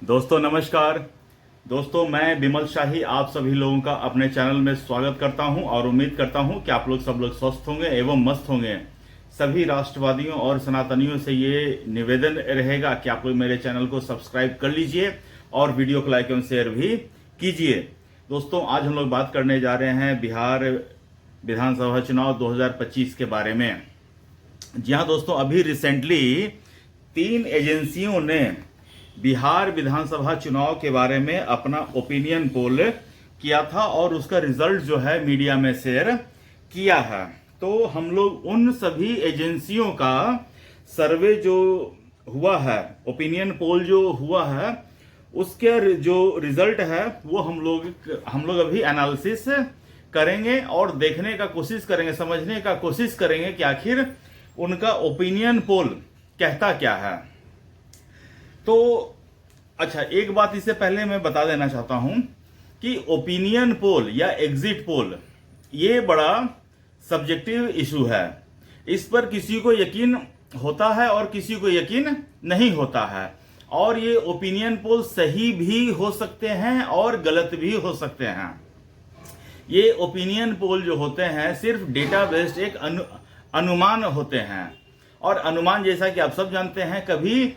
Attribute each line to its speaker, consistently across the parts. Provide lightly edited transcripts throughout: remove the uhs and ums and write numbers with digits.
Speaker 1: दोस्तों नमस्कार। दोस्तों मैं विमल शाही आप सभी लोगों का अपने चैनल में स्वागत करता हूं और उम्मीद करता हूं कि आप लोग सब लोग स्वस्थ होंगे एवं मस्त होंगे। सभी राष्ट्रवादियों और सनातनियों से ये निवेदन रहेगा कि आप लोग मेरे चैनल को सब्सक्राइब कर लीजिए और वीडियो को लाइक एवं शेयर भी कीजिए। दोस्तों आज हम लोग बात करने जा रहे हैं बिहार विधानसभा चुनाव 2025 के बारे में। जी हाँ दोस्तों, अभी रिसेंटली 3 एजेंसियों ने बिहार विधानसभा चुनाव के बारे में अपना ओपिनियन पोल किया था और उसका रिजल्ट जो है मीडिया में शेयर किया है। तो हम लोग उन सभी एजेंसियों का सर्वे जो हुआ है, ओपिनियन पोल जो हुआ है, उसके जो रिजल्ट है वो हम लोग अभी एनालिसिस करेंगे और देखने का कोशिश करेंगे, समझने का कोशिश करेंगे कि आखिर उनका ओपिनियन पोल कहता क्या है। तो अच्छा, एक बात इससे पहले मैं बता देना चाहता हूं कि ओपिनियन पोल या एग्जिट पोल ये बड़ा सब्जेक्टिव इशू है। इस पर किसी को यकीन होता है और किसी को यकीन नहीं होता है, और ये ओपिनियन पोल सही भी हो सकते हैं और गलत भी हो सकते हैं। ये ओपिनियन पोल जो होते हैं सिर्फ डेटा बेस्ड एक अनुमान होते हैं, और अनुमान जैसा कि आप सब जानते हैं कभी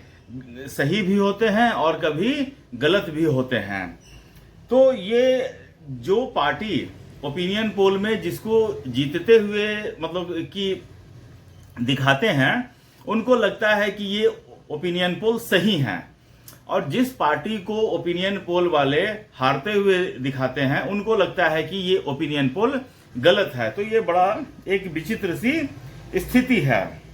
Speaker 1: सही भी होते हैं और कभी गलत भी होते हैं। तो ये जो पार्टी ओपिनियन पोल में जिसको जीतते हुए मतलब कि दिखाते हैं, उनको लगता है कि ये ओपिनियन पोल सही हैं, और जिस पार्टी को ओपिनियन पोल वाले हारते हुए दिखाते हैं उनको लगता है कि ये ओपिनियन पोल गलत है। तो ये बड़ा एक विचित्र सी स्थिति है।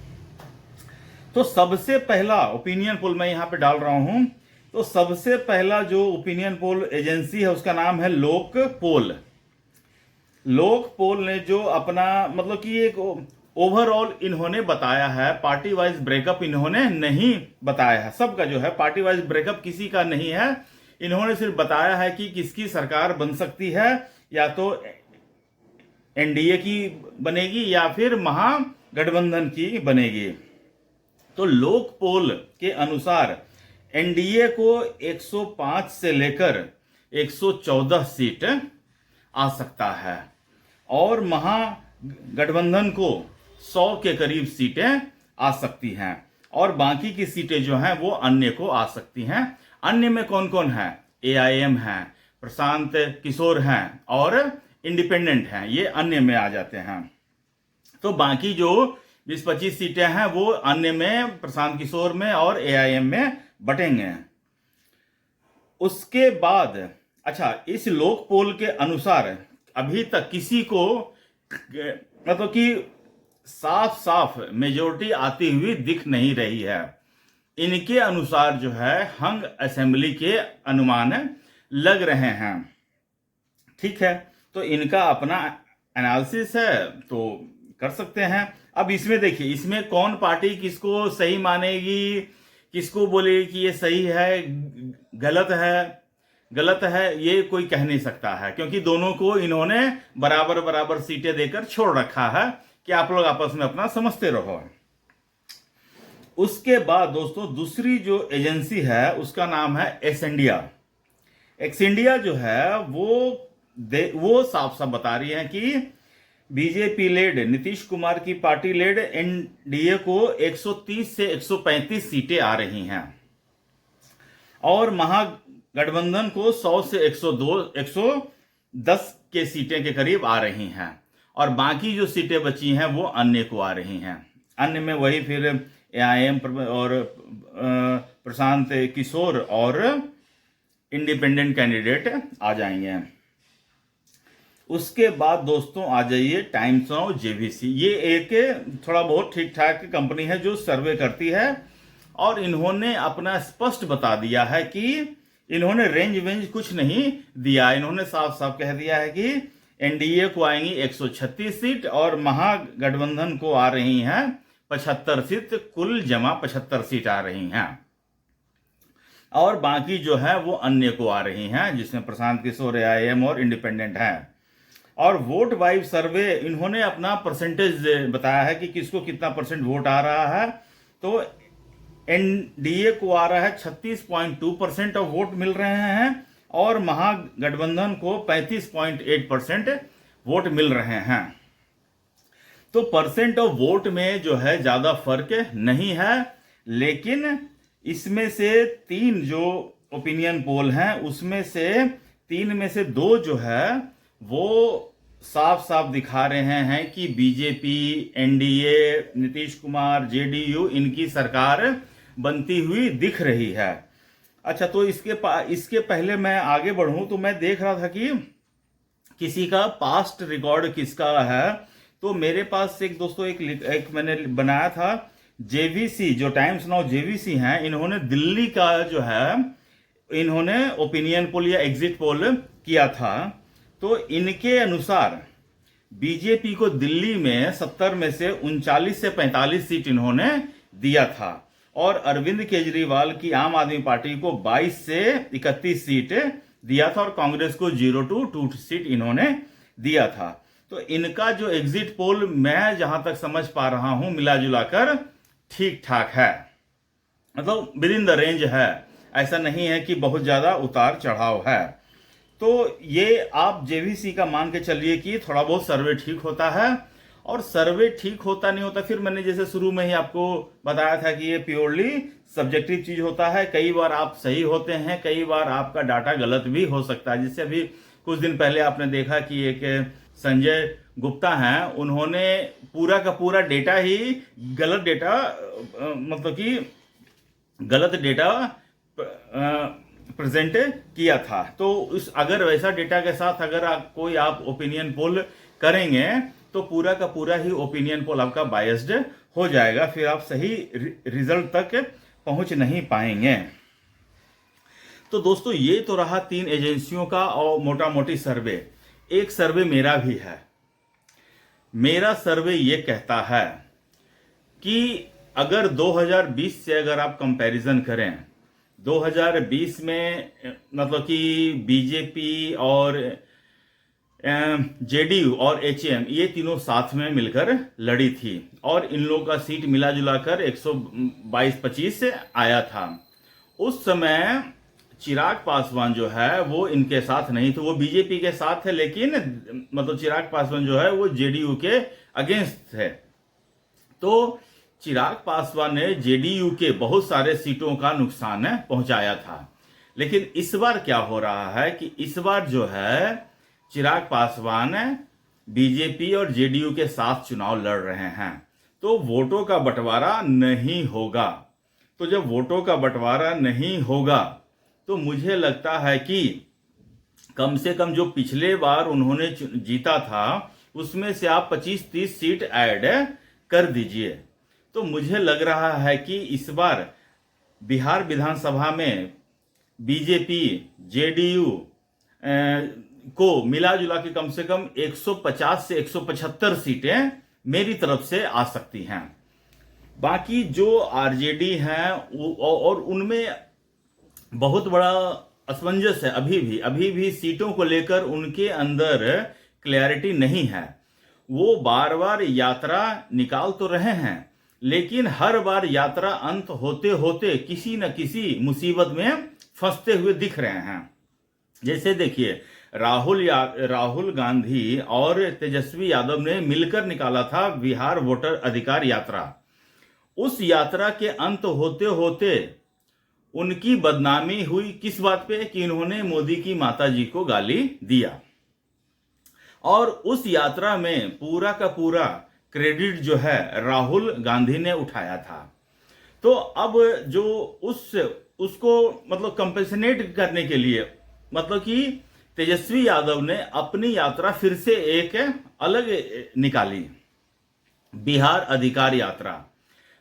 Speaker 1: तो सबसे पहला ओपिनियन पोल मैं यहां पे डाल रहा हूं। तो सबसे पहला जो ओपिनियन पोल एजेंसी है उसका नाम है लोक पोल। लोक पोल ने जो अपना मतलब कि एक ओवरऑल इन्होंने बताया है, पार्टी वाइज ब्रेकअप इन्होंने नहीं बताया है। सबका जो है पार्टी वाइज ब्रेकअप किसी का नहीं है। इन्होंने सिर्फ बताया है कि किसकी सरकार बन सकती है, या तो एनडीए की बनेगी या फिर महागठबंधन की बनेगी। तो लोक पोल के अनुसार एनडीए को 105 से लेकर 114 सीट आ सकता है, और महागठबंधन को 100 के करीब सीटें आ सकती हैं, और बाकी की सीटें जो हैं वो अन्य को आ सकती हैं। अन्य में कौन कौन है? एआईएम है, प्रशांत किशोर हैं और इंडिपेंडेंट हैं, ये अन्य में आ जाते हैं। तो बाकी जो 20-25 सीटें हैं वो अन्य में, प्रशांत किशोर में और एआईएम में बटेंगे। उसके बाद अच्छा, इस लोक पोल के अनुसार अभी तक किसी को मतलब कि साफ साफ मेजोरिटी आती हुई दिख नहीं रही है। इनके अनुसार जो है हंग असेंबली के अनुमान लग रहे हैं। ठीक है, तो इनका अपना एनालिसिस है तो कर सकते हैं। अब इसमें देखिए, इसमें कौन पार्टी किसको सही मानेगी, किसको बोलेगी कि ये सही है, गलत है, ये कोई कह नहीं सकता है, क्योंकि दोनों को इन्होंने बराबर बराबर सीटें देकर छोड़ रखा है कि आप लोग आपस में अपना समझते रहो। उसके बाद दोस्तों दूसरी जो एजेंसी है उसका नाम है एक्स इंडिया जो है वो साफ साफ बता रही है कि बीजेपी लेड नीतीश कुमार की पार्टी लेड एनडीए को 130 से 135 सीटें आ रही हैं, और महागठबंधन को 100 से 110 के सीटें के करीब आ रही हैं, और बाकी जो सीटें बची हैं वो अन्य को आ रही हैं। अन्य में वही फिर एआईएम और प्रशांत किशोर और इंडिपेंडेंट कैंडिडेट आ जाएंगे। उसके बाद दोस्तों आ जाइए टाइम्स ऑफ जेवीसी। ये एक थोड़ा बहुत ठीक ठाक कंपनी है जो सर्वे करती है, और इन्होंने अपना स्पष्ट बता दिया है कि इन्होंने रेंज कुछ नहीं दिया। इन्होंने साफ साफ कह दिया है कि एनडीए को आएंगी 136 सीट और महागठबंधन को आ रही हैं 75 सीट, कुल जमा 75 सीट आ रही हैं, और बाकी जो है वो अन्य को आ रही हैं, जिसमें प्रशांत किशोर, एआईएम और इंडिपेंडेंट हैं। और वोट वाइज सर्वे इन्होंने अपना परसेंटेज बताया है कि किसको कितना परसेंट वोट आ रहा है। तो एनडीए को आ रहा है 36.2% ऑफ वोट मिल रहे हैं और महागठबंधन को 35.8% वोट मिल रहे हैं। तो परसेंट ऑफ वोट में जो है ज्यादा फर्क नहीं है, लेकिन इसमें से 3 जो ओपिनियन पोल हैं उसमें से 3 में से 2 जो है वो साफ साफ दिखा रहे हैं कि BJP, NDA, Nitish Kumar, JDU इनकी सरकार बनती हुई दिख रही है। अच्छा, तो इसके पहले मैं आगे बढ़ूं तो मैं देख रहा था कि किसी का पास्ट रिकॉर्ड किसका है। तो मेरे पास एक दोस्तों एक मैंने बनाया था जेवीसी, जो टाइम्स नाउ जेवीसी हैं, इन्होंने दिल्ली का जो है इन्होंने ओपिनियन पोल या एग्जिट पोल किया था। तो इनके अनुसार बीजेपी को दिल्ली में 70 में से 39 से 45 सीट इन्होंने दिया था और अरविंद केजरीवाल की आम आदमी पार्टी को 22 से 31 सीट दिया था और कांग्रेस को 0 to 2 सीट इन्होंने दिया था। तो इनका जो एग्जिट पोल मैं जहां तक समझ पा रहा हूं मिला जुलाकर ठीक ठाक है, मतलब विद इन द रेंज है, ऐसा नहीं है कि बहुत ज्यादा उतार चढ़ाव है। तो ये आप जेवीसी का मान के चलिए कि थोड़ा बहुत सर्वे ठीक होता है, और सर्वे ठीक होता नहीं होता फिर मैंने जैसे शुरू में ही आपको बताया था कि ये प्योरली सब्जेक्टिव चीज होता है। कई बार आप सही होते हैं, कई बार आपका डाटा गलत भी हो सकता है। जैसे अभी कुछ दिन पहले आपने देखा कि एक संजय गुप्ता हैं, उन्होंने पूरा का पूरा डेटा ही गलत डेटा मतलब कि गलत डेटा प्रेजेंट किया था। तो अगर वैसा डेटा के साथ अगर आप ओपिनियन पोल करेंगे तो पूरा का पूरा ही ओपिनियन पोल आपका बायस्ड हो जाएगा, फिर आप सही रिजल्ट तक पहुंच नहीं पाएंगे। तो दोस्तों ये तो रहा 3 एजेंसियों का और मोटा मोटी सर्वे। एक सर्वे मेरा भी है। मेरा सर्वे ये कहता है कि अगर 2020 से अगर आप कंपैरिजन करें, 2020 में मतलब कि बीजेपी और जेडीयू और एचएम ये तीनों साथ में मिलकर लड़ी थी और इन लोगों का सीट मिला जुलाकर 122-25 से आया था। उस समय चिराग पासवान जो है वो इनके साथ नहीं थे, वो बीजेपी के साथ थे, लेकिन मतलब चिराग पासवान जो है वो जेडीयू के अगेंस्ट थे। तो चिराग पासवान ने जेडीयू के बहुत सारे सीटों का नुकसान पहुंचाया था। लेकिन इस बार क्या हो रहा है कि इस बार जो है चिराग पासवान बीजेपी और जेडीयू के साथ चुनाव लड़ रहे हैं, तो वोटों का बंटवारा नहीं होगा। तो जब वोटों का बंटवारा नहीं होगा तो मुझे लगता है कि कम से कम जो पिछले बार उन्होंने जीता था उसमें से आप 25-30 सीट ऐड कर दीजिए। तो मुझे लग रहा है कि इस बार बिहार विधानसभा में बीजेपी, जेडीयू को मिला जुला के कम से कम 150 से 175 सीटें मेरी तरफ से आ सकती हैं। बाकी जो आरजेडी हैं और उनमें बहुत बड़ा असमंजस है, अभी भी सीटों को लेकर उनके अंदर क्लैरिटी नहीं है। वो बार बार यात्रा निकाल तो रहे हैं, लेकिन हर बार यात्रा अंत होते होते किसी न किसी मुसीबत में फंसते हुए दिख रहे हैं। जैसे देखिए राहुल गांधी और तेजस्वी यादव ने मिलकर निकाला था बिहार वोटर अधिकार यात्रा। उस यात्रा के अंत होते होते उनकी बदनामी हुई किस बात पे कि इन्होंने मोदी की माताजी को गाली दिया, और उस यात्रा में पूरा का पूरा क्रेडिट जो है राहुल गांधी ने उठाया था। तो अब जो उसको मतलब कंपेंसेट करने के लिए मतलब कि तेजस्वी यादव ने अपनी यात्रा फिर से एक अलग निकाली, बिहार अधिकार यात्रा।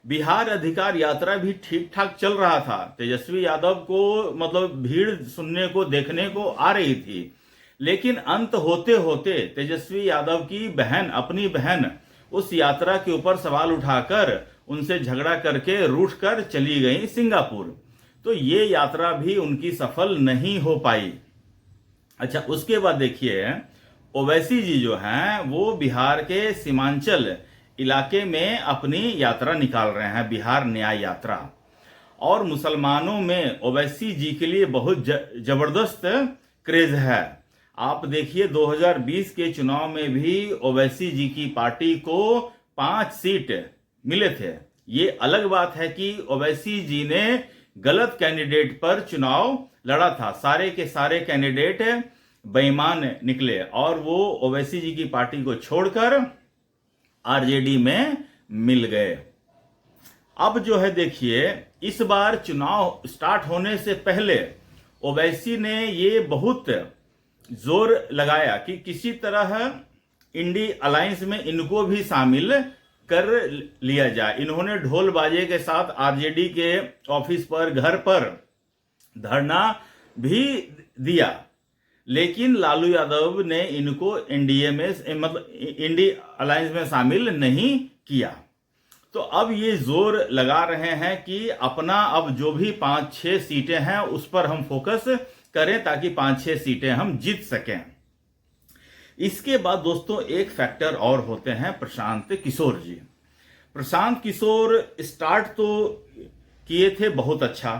Speaker 1: बिहार अधिकार यात्रा भी ठीक ठाक चल रहा था, तेजस्वी यादव को मतलब भीड़ सुनने को देखने को आ रही थी, लेकिन अंत होते होते तेजस्वी यादव की अपनी बहन उस यात्रा के ऊपर सवाल उठाकर उनसे झगड़ा करके रूठ कर चली गई सिंगापुर। तो ये यात्रा भी उनकी सफल नहीं हो पाई। अच्छा, उसके बाद देखिए ओवैसी जी जो हैं वो बिहार के सीमांचल इलाके में अपनी यात्रा निकाल रहे हैं, बिहार न्याय यात्रा। और मुसलमानों में ओवैसी जी के लिए बहुत जबरदस्त क्रेज है। आप देखिए 2020 के चुनाव में भी ओवैसी जी की पार्टी को 5 सीट मिले थे। ये अलग बात है कि ओवैसी जी ने गलत कैंडिडेट पर चुनाव लड़ा था। सारे के सारे कैंडिडेट बेईमान निकले और वो ओवैसी जी की पार्टी को छोड़कर आरजेडी में मिल गए। अब जो है देखिए, इस बार चुनाव स्टार्ट होने से पहले ओवैसी ने ये बहुत जोर लगाया कि किसी तरह इंडी अलायंस में इनको भी शामिल कर लिया जाए। इन्होंने ढोल बाजे के साथ आरजेडी के ऑफिस पर, घर पर धरना भी दिया, लेकिन लालू यादव ने इनको एनडीए में मतलब इंडी अलायंस में शामिल नहीं किया। तो अब ये जोर लगा रहे हैं कि अपना अब जो भी 5-6 सीटें हैं उस पर हम फोकस करें ताकि 5-6 सीटें हम जीत सकें। इसके बाद दोस्तों एक फैक्टर और होते हैं प्रशांत किशोर जी। प्रशांत किशोर स्टार्ट तो किए थे बहुत अच्छा,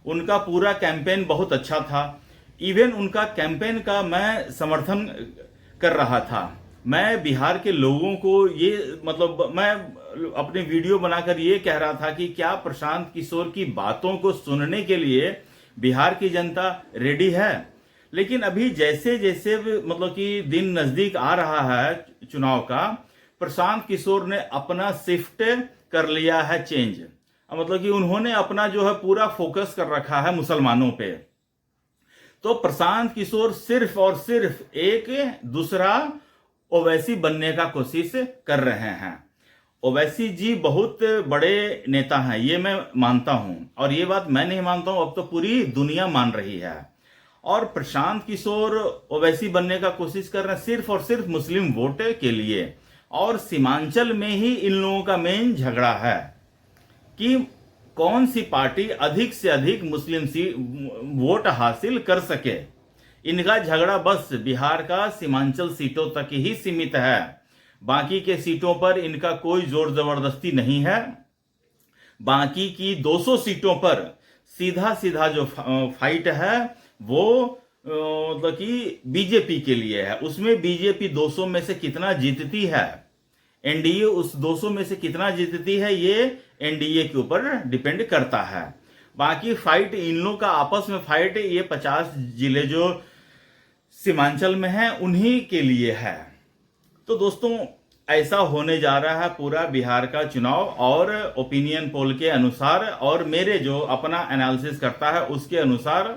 Speaker 1: उनका पूरा कैंपेन बहुत अच्छा था। इवन उनका कैंपेन का मैं समर्थन कर रहा था। मैं बिहार के लोगों को ये मतलब मैं अपने वीडियो बनाकर ये कह रहा था कि क्या प्रशांत किशोर की बातों को सुनने के लिए बिहार की जनता रेडी है। लेकिन अभी जैसे जैसे मतलब कि दिन नजदीक आ रहा है चुनाव का, प्रशांत किशोर ने अपना शिफ्ट कर लिया है चेंज। मतलब कि उन्होंने अपना जो है पूरा फोकस कर रखा है मुसलमानों पे। तो प्रशांत किशोर सिर्फ और सिर्फ एक दूसरा ओवैसी बनने का कोशिश कर रहे हैं। ओवैसी जी बहुत बड़े नेता हैं, ये मैं मानता हूं, और ये बात मैं नहीं मानता हूं, अब तो पूरी दुनिया मान रही है। और प्रशांत किशोर ओवैसी बनने का कोशिश कर रहे हैं सिर्फ और सिर्फ मुस्लिम वोट के लिए। और सीमांचल में ही इन लोगों का मेन झगड़ा है कि कौन सी पार्टी अधिक से अधिक मुस्लिम वोट हासिल कर सके। इनका झगड़ा बस बिहार का सीमांचल सीटों तक ही सीमित है, बाकी के सीटों पर इनका कोई जोर जबरदस्ती नहीं है। बाकी की 200 सीटों पर सीधा सीधा जो फाइट है वो मतलब कि बीजेपी के लिए है। उसमें बीजेपी 200 में से कितना जीतती है, एनडीए उस 200 में से कितना जीतती है, ये एनडीए के ऊपर डिपेंड करता है। बाकी फाइट इन लोगों का आपस में फाइट ये 50 जिले जो सीमांचल में हैं उन्हीं के लिए है। तो दोस्तों ऐसा होने जा रहा है पूरा बिहार का चुनाव। और ओपिनियन पोल के अनुसार और मेरे जो अपना एनालिसिस करता है उसके अनुसार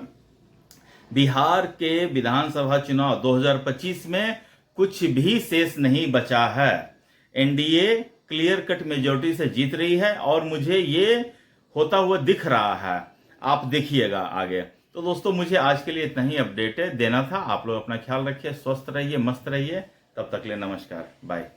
Speaker 1: बिहार के विधानसभा चुनाव 2025 में कुछ भी शेष नहीं बचा है। एनडीए क्लियर कट मेजॉरिटी से जीत रही है और मुझे ये होता हुआ दिख रहा है। आप देखिएगा आगे। तो दोस्तों मुझे आज के लिए इतना ही अपडेट देना था। आप लोग अपना ख्याल रखिए, स्वस्थ रहिए, मस्त रहिए। तब तक ले नमस्कार, बाय।